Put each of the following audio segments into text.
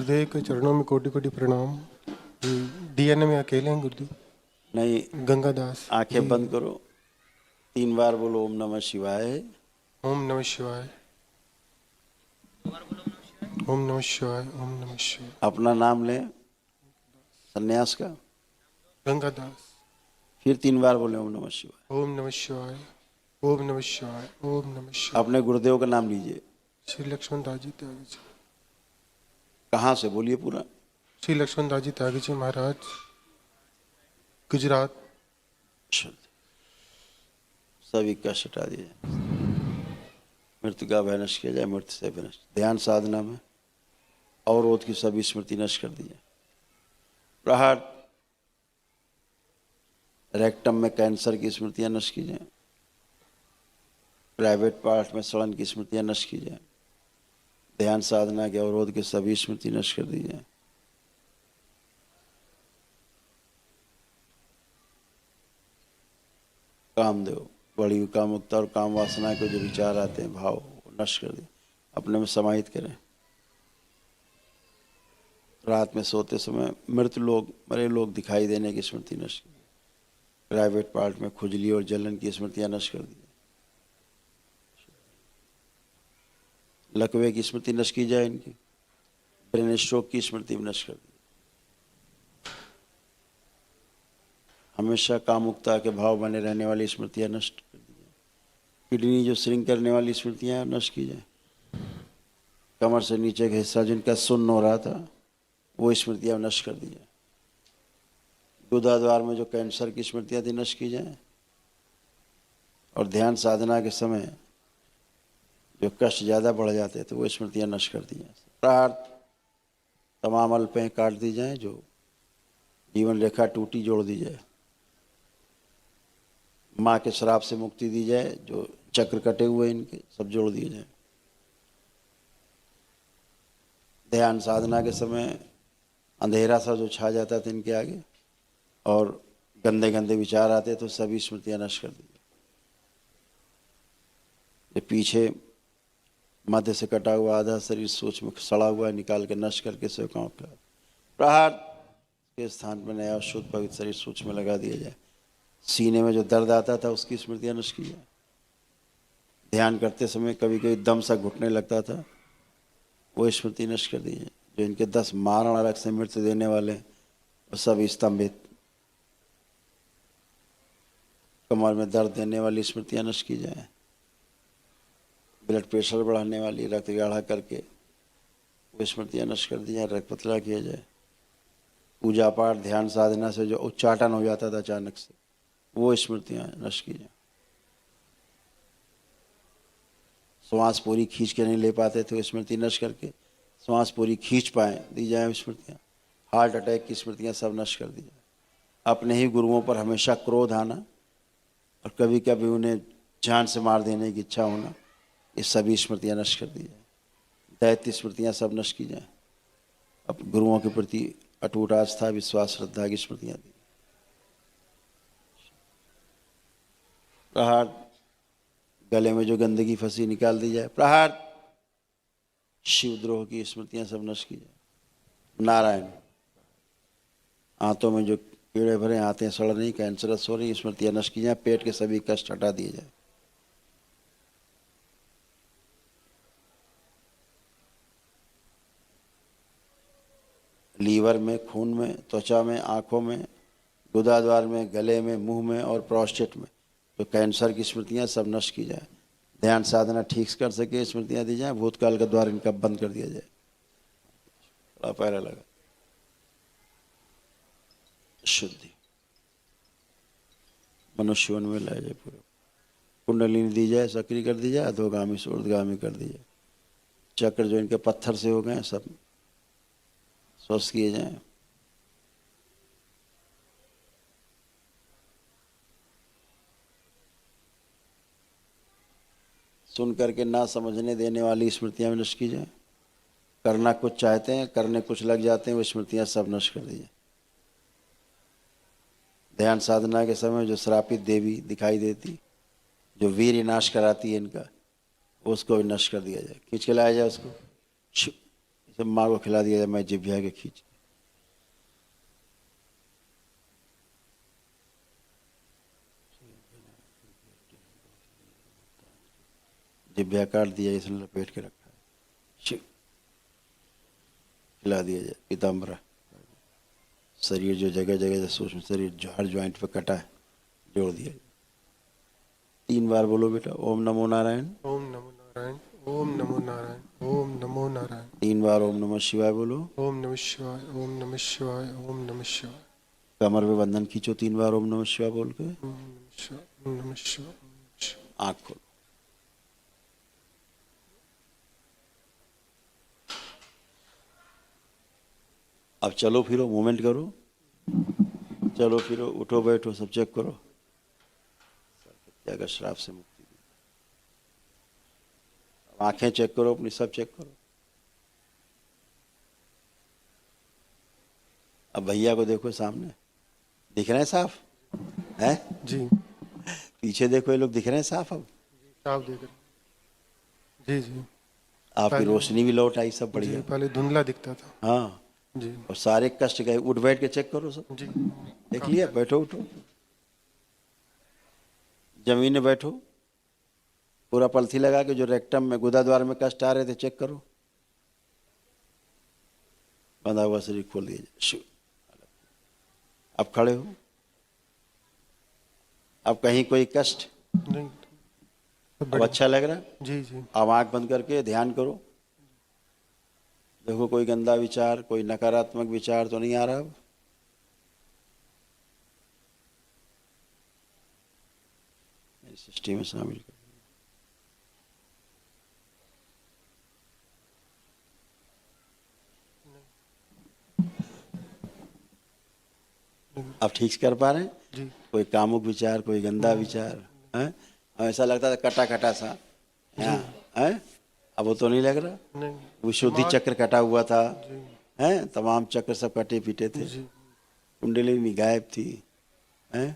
गुरुदेव के चरणों में कोटि कोटि प्रणाम। डीएनए में अकेले हैं गुरुदेव। नहीं, गंगादास आंखें जी। बंद करो, 3 बार बोलो ओम नमः शिवाय। ओम नमः शिवाय। ओम नमः शिवाय। ओम नमः शिवाय। अपना नाम लें सन्यास का, गंगादास। फिर 3 बार बोले ओम नमः शिवाय। ओम नमः शिवाय। ओम नमः शिवाय। ओम नमः शिवाय। अपने गुरुदेव का नाम लीजिए। श्री लक्ष्मण दास जी त्यागी जी। कहाँ से बोलिए पूरा। श्री लक्ष्मण दास जी त्यागी जी महाराज, गुजरात। सभी कष्ट हटा दिया जाए, मृत्यु का भय नष्ट किया जाए, मृत्यु से भय नष्ट। ध्यान साधना में अवरोध की सभी स्मृति नष्ट कर दी जाए। प्रहार रेक्टम में कैंसर की स्मृतियां नष्ट की जाए, प्राइवेट पार्ट में सड़न की स्मृतियां नष्ट की जाए। ध्यान साधना के अवरोध की सभी स्मृति नष्ट कर दी जाए। कामदेव बड़ी हुई कामुकता और काम वासना के जो विचार आते हैं, भाव नष्ट कर दिए, अपने में समाहित करें। रात में सोते समय मृत लोग, मरे लोग दिखाई देने की स्मृति नष्ट कर दी। प्राइवेट पार्ट में खुजली और जलन की स्मृतियां नष्ट कर दी। लकवे की स्मृति नष्ट की जाए, इनकी ब्रेन स्ट्रोक की स्मृति भी नष्ट कर दी। हमेशा कामुकता के भाव बने रहने वाली स्मृतियां नष्ट कर दी जाए। किडनी जो श्रिंक करने वाली स्मृतियां नष्ट की जाए। कमर से नीचे का हिस्सा जिनका सुन्न हो रहा था, वो स्मृतियां नष्ट कर दी जाए। गुदाद्वार में जो कैंसर की स्मृतियां थी नष्ट की जाए। और ध्यान साधना के समय जो कष्ट ज़्यादा बढ़ जाते थे, वो स्मृतियां नष्ट कर दी जाए। प्रार्थ तमाम अल्पें काट दी जाए, जो जीवन रेखा टूटी जोड़ दी जाए। माँ के श्राप से मुक्ति दी जाए, जो चक्र कटे हुए इनके सब जोड़ दिए जाए। ध्यान साधना के समय अंधेरा सा जो छा जाता था इनके आगे और गंदे गंदे विचार आते तो सभी स्मृतियां नष्ट कर दी। ये पीछे मध्य से कटा हुआ आधा शरीर सोच में सड़ा हुआ निकाल के नष्ट करके सेवकाओं का प्रहार के स्थान पर नया शुद्ध पवित्र शरीर सोच में लगा दिया जाए। सीने में जो दर्द आता था उसकी स्मृतियां नष्ट की जाए। ध्यान करते समय कभी कभी दम सा घुटने लगता था, वो स्मृति नष्ट कर दी जाए। जो इनके 10 मारण अलग से मृत्यु देने वाले वो सब स्तंभित। कमर में दर्द देने वाली स्मृतियां नष्ट की जाए। ब्लड प्रेशर बढ़ाने वाली, रक्त गाढ़ा करके वो स्मृतियां नष्ट कर दी जाए, रक्त पतला किया जाए। पूजा पाठ ध्यान साधना से जो उच्चाटन हो जाता था अचानक से, वो स्मृतियां नष्ट की जाए। श्वास पूरी खींच के नहीं ले पाते थे, वो स्मृति नष्ट करके श्वास पूरी खींच पाए दी जाए स्मृतियां। हार्ट अटैक की स्मृतियां सब नष्ट कर दी जाए। अपने ही गुरुओं पर हमेशा क्रोध आना और कभी कभी उन्हें जान से मार देने की इच्छा होना, ये सभी स्मृतियां नष्ट कर दी जाए। दैत्य स्मृतियां सब नष्ट की जाए। अब गुरुओं के प्रति अटूट आस्था, विश्वास, श्रद्धा की स्मृतियां दी। प्रहार गले में जो गंदगी फंसी निकाल दी जाए। प्रहार शिवद्रोह की स्मृतियां सब नष्ट की जाए। नारायण आंतों में जो कीड़े भरे, आंतें सड़ रही, कैंसरस हो रही, स्मृतियां नष्ट की जाए। पेट के सभी कष्ट हटा दिए जाए। लीवर में, खून में, त्वचा में, आंखों में, गुदाद्वार में, गले में, मुंह में और प्रोस्टेट में जो कैंसर की स्मृतियां सब नष्ट की जाए। ध्यान साधना ठीक कर सके स्मृतियां दी जाए। भूतकाल का द्वार इनका बंद कर दिया जाए। बड़ा पैरा लगा। शुद्धि मनुष्य में लाया जाए। पूरा कुंडलिनी दी जाए, सक्रिय कर दी जाए, अधोगामी से ऊर्ध्वगामी कर दी जाए। चक्र जो इनके पत्थर से हो गए सब स्वस्थ किए जाएं। सुन करके ना समझने देने वाली स्मृतियां भी नष्ट की जाए। करना कुछ चाहते हैं, करने कुछ लग जाते हैं, वो स्मृतियां सब नष्ट कर दी जाए। ध्यान साधना के समय जो श्रापित देवी दिखाई देती, जो वीर नाश कराती है इनका, उसको भी नष्ट कर दिया जाए। खींच के लाया जाए उसको। सब माँ को खिला दिया जाए, मैं जिभ्या के खींच। जिभ्या काट दिया, इसने लपेट के रखा है। शिव खिला दिया जाए पीताम्बरा। शरीर जो जगह जगह से सूक्ष्म शरीर जो हर ज्वाइंट पे कटा है जोड़ दिया जाए। 3 बार बोलो बेटा, ओम नमो नारायण। ओम नमो नारायण। ओम नमो नारायण। ओम नमो नारायण। 3 बार ओम नमः शिवाय बोलो। ओम नमः शिवाय। ओम नमः शिवाय। ओम नमः शिवाय। कमर पे बंधन खींचो 3 बार ओम नमः शिवाय बोल के। ओम नमः शिवाय। ओम नमः शिवाय। आँख खोलो। अब चलो फिरो, मूवमेंट करो, चलो फिरो, उठो बैठो, सब चेक करो। त्याग श्राप से मुक्ति। अब आंखें चेक करो अपनी, सब चेक करो। अब भैया को देखो सामने, दिख रहे हैं साफ है? जी पीछे देखो, ये लोग दिख रहे हैं साफ अब? आप देख रहे। जी जी। आपकी पहले- रोशनी भी लौट आई, सब जी बढ़िया। पहले धुंधला दिखता था। हाँ, जी और सारे कष्ट गए। उठ बैठ के चेक करो सब। जी। देख लिया? बैठो, उठो, जमीन में बैठो, पूरा पलथी लगा के जो रेक्टम में गुदा द्वार में कष्ट आ रहे थे चेक करो। बंधा हुआ शरीर खोल दिया जाए। शिव। अब खड़े हो। अब कहीं कोई कष्ट? नहीं, सब अब बढ़िया। अच्छा लग रहा? जी जी। अब आंख बंद करके ध्यान करो। देखो कोई गंदा विचार, कोई नकारात्मक विचार तो नहीं आ रहा अब? मेरी सृष्टि में शामिल कर। अब ठीक से कर पा रहे हैं? जी कोई कामुक विचार, कोई गंदा विचार है? ऐसा लगता था कटा कटा सा यहाँ है, अब वो तो नहीं लग रहा। नहीं। विशुद्धि चक्र कटा हुआ था जी है, तमाम चक्र सब कटे पीटे थे, जी। कुंडलिनी गायब थी है,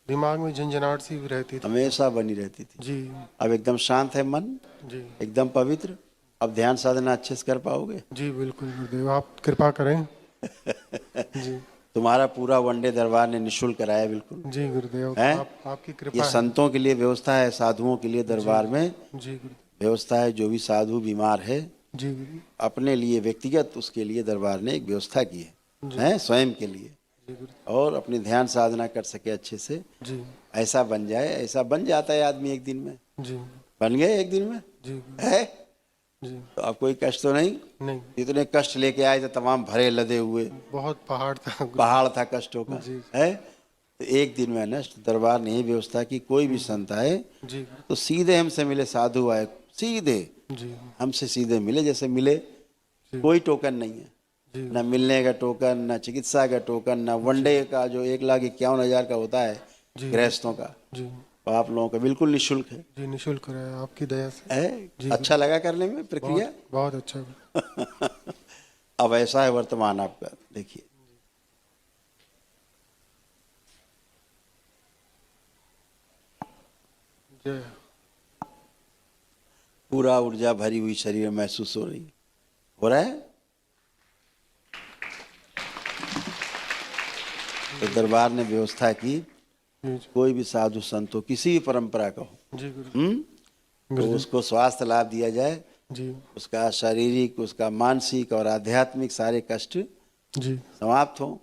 दिमाग में झंझनाहट सी भी रहती थी। हमेशा बनी रहती थी। जी अब एकदम शांत है मन, जी एकदम पवित्र। अब ध्यान साधना अच्छे से कर पाओगे? जी बिल्कुल गुरुदेव, आप कृपा करें। जी तुम्हारा पूरा वनडे दरबार ने निःशुल्क कराया बिल्कुल जी गुरुदेव, है। आपकी ये कृपा है। संतों के लिए व्यवस्था है, साधुओं के लिए दरबार में जी गुरुदेव। व्यवस्था है। जो भी साधु बीमार है जी गुरु। अपने लिए व्यक्तिगत, उसके लिए दरबार ने एक व्यवस्था की जी। है स्वयं के लिए, जी गुरु। और अपनी ध्यान साधना कर सके अच्छे से। जी ऐसा बन जाए, ऐसा बन जाता है आदमी एक दिन में। जी बन गए एक दिन में जी गुरु। है? जी तो अब कोई कष्ट तो नहीं? नहीं, इतने कष्ट लेके आए थे, तमाम भरे लदे हुए बहुत पहाड़ था गुरु। पहाड़ था कष्टों का जी। है। तो एक दिन में नष्ट। दरबार ने ही व्यवस्था की, कोई भी संत आए जी गुरु। तो सीधे हमसे मिले। साधु आए सीधे जी हमसे सीधे मिले, जैसे मिले। जी। कोई टोकन नहीं है, जी न मिलने का टोकन, न चिकित्सा का टोकन, न वनडे का जो 1,51,000 का होता है जी। गृहस्थों का, जी तो आप लोगों का बिल्कुल निःशुल्क है। जी निःशुल्क कराया आपकी दया से। है? जी। अच्छा लगा करने में प्रक्रिया? बहुत बहुत अच्छा गुरु। अब ऐसा है वर्तमान आपका, देखिए। जय। पूरा ऊर्जा भरी हुई शरीर में महसूस हो रही है। हो रहा है? तो दरबार ने व्यवस्था की, जी जी। कोई भी साधु संत हो, किसी भी परंपरा का हो, जी गुरु। तो गुरुजी। उसको स्वास्थ्य लाभ दिया जाए। जी उसका शारीरिक, उसका मानसिक और आध्यात्मिक सारे कष्ट जी समाप्त हों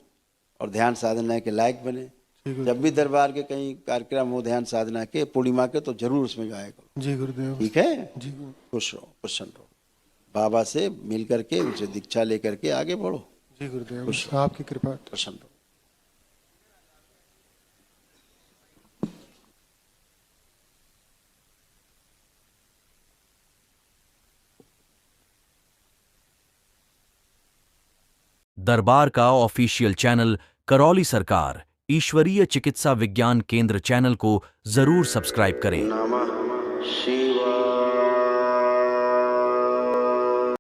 और ध्यान साधना के लायक बने। जी गुरु। जब भी दरबार के कहीं कार्यक्रम हो ध्यान साधना के, पूर्णिमा के, तो जरूर उसमें गाया करो। जी गुरुदेव। ठीक है? जी गुरु। खुश रहो, प्रसन्न रहो, बाबा से मिल करके, उनसे दीक्षा लेकर के आगे बढ़ो, जी गुरुदेव, खुश आपकी कृपा। प्रसन्न रहो। दरबार का ऑफिशियल चैनल करौली सरकार ईश्वरीय चिकित्सा विज्ञान केंद्र चैनल को जरूर सब्सक्राइब करें। नमः शिवाय।